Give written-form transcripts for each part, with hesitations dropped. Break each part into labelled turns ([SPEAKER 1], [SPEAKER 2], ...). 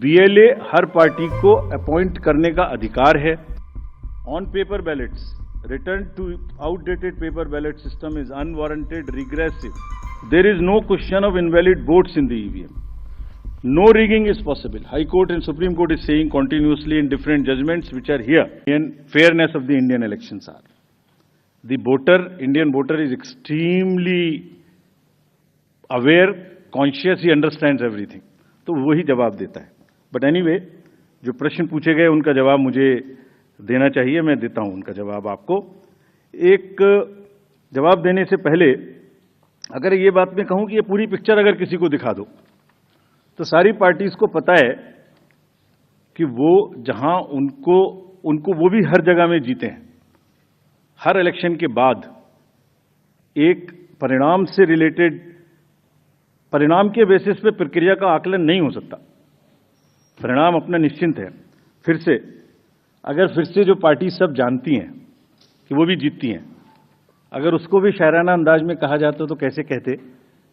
[SPEAKER 1] BLA हर party को appoint करने का अधिकार है। On paper ballets, return to outdated paper ballot system is unwarranted, regressive. There is no question of invalid votes in the EVM. No rigging is possible. High Court and Supreme Court is saying continuously in different judgments which are here. And fairness of the Indian elections are. The voter, Indian voter is extremely aware, conscious, he understands everything. तो वही जवाब देता है. But anyway, जो प्रश्न पूछे गए उनका जवाब मुझे देना चाहिए, मैं देता हूं उनका जवाब आपको। एक जवाब देने से पहले अगर ये बात मैं कहूं कि ये पूरी पिक्चर अगर किसी को दिखा दो तो सारी पार्टीज को पता है कि वो जहां उनको वो भी हर जगह में जीते हैं। हर इलेक्शन के बाद एक परिणाम से रिलेटेड, परिणाम के बेसिस पे प्रक्रिया का आकलन नहीं हो सकता। परिणाम अपना निश्चिंत है। फिर से जो पार्टी सब जानती हैं कि वो भी जीतती हैं, अगर उसको भी शायराना अंदाज में कहा जाता तो कैसे कहते,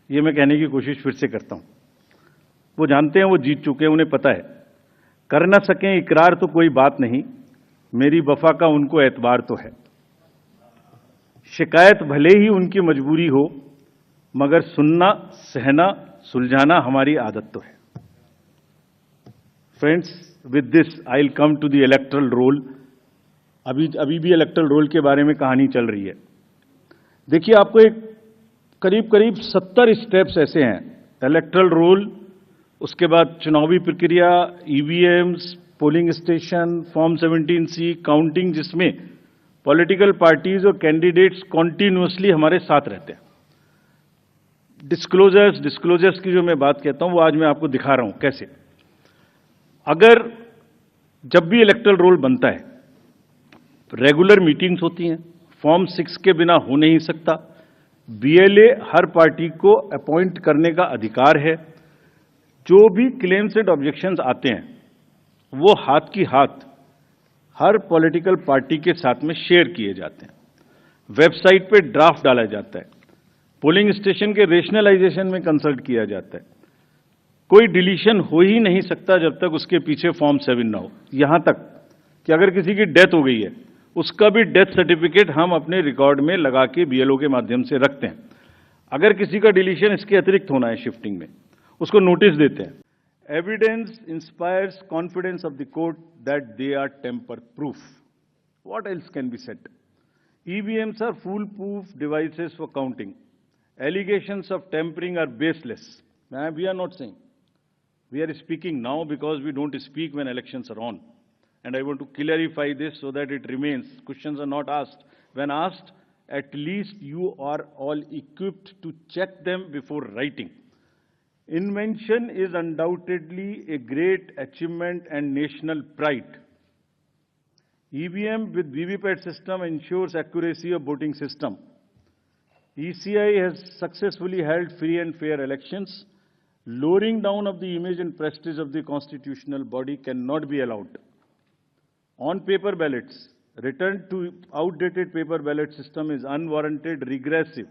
[SPEAKER 1] ये मैं कहने की कोशिश फिर से करता हूं। वो जानते हैं, वो जीत चुके हैं, उन्हें पता है। कर न सकें इकरार तो कोई बात नहीं, मेरी वफा का उनको एतबार तो है। शिकायत भले ही उनकी मजबूरी हो, मगर सुनना, सहना, सुलझाना हमारी आदत तो है। Friends, with this I will come to the electoral roll. अभी भी इलेक्टरल रोल के बारे में कहानी चल रही है। देखिए, आपको एक करीब 70 स्टेप्स ऐसे हैं। इलेक्टरल रोल, उसके बाद चुनावी प्रक्रिया, EVMs, polling station, form 17C, counting, जिसमें पॉलिटिकल पार्टीज और कैंडिडेट्स कॉन्टिन्यूअसली हमारे साथ रहते हैं। डिस्क्लोजर्स की जो मैं बात कहता हूं वो आज मैं आपको दिखा रहा हूं कैसे। अगर जब भी इलेक्टरल रोल बनता है, रेगुलर मीटिंग्स होती हैं, फॉर्म 6 के बिना हो नहीं सकता। बीएलए हर पार्टी को अपॉइंट करने का अधिकार है। जो भी क्लेम्स एंड ऑब्जेक्शंस आते हैं वो हाथ की हाथ हर पॉलिटिकल पार्टी के साथ में शेयर किए जाते हैं। वेबसाइट पे ड्राफ्ट डाला जाता है। पोलिंग स्टेशन के रेशनलाइजेशन में कंसल्ट किया जाता है। कोई डिलीशन हो ही नहीं सकता जब तक उसके पीछे फॉर्म 7 ना हो। यहां तक कि अगर किसी की डेथ हो गई है, उसका भी डेथ सर्टिफिकेट हम अपने रिकॉर्ड में लगा के बीएलओ के माध्यम से रखते हैं। अगर किसी का डिलीशन इसके अतिरिक्त होना है शिफ्टिंग में, उसको नोटिस देते हैं। Evidence inspires confidence of the court that they are tamper proof. What else can be said? EVMs are fool proof devices for counting. Allegations of tampering are baseless. We are not saying. We are speaking now because we don't speak when elections are on. And I want to clarify this so that it remains. Questions are not asked. When asked, at least you are all equipped to check them before writing. Invention is undoubtedly a great achievement and national pride. EVM with VVPAT system ensures accuracy of voting system. ECI has successfully held free and fair elections. Lowering down of the image and prestige of the constitutional body cannot be allowed. On paper ballots, return to outdated paper ballot system is unwarranted, regressive.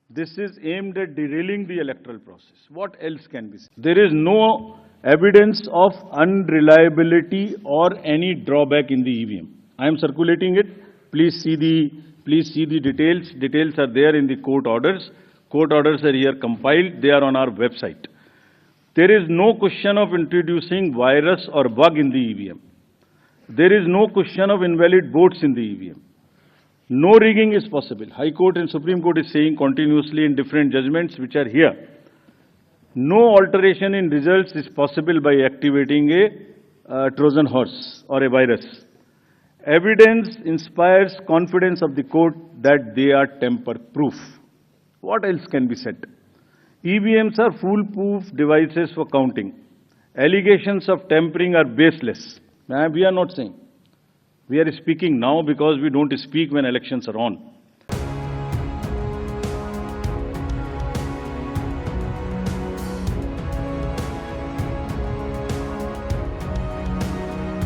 [SPEAKER 1] This is aimed at derailing the electoral process. What else can be said? There is no evidence of unreliability or any drawback in the EVM. I am circulating it. Please see the details. Details are there in the court orders. Court orders are here compiled. They are on our website. There is no question of introducing virus or bug in the EVM. There is no question of invalid votes in the EVM. No rigging is possible. High Court and Supreme Court is saying continuously in different judgments which are here. No alteration in results is possible by activating a Trojan horse or a virus. Evidence inspires confidence of the court that they are tamper-proof. What else can be said? EVMs are foolproof devices for counting. Allegations of tampering are baseless. We are not saying. We are speaking now because we don't speak when elections are on.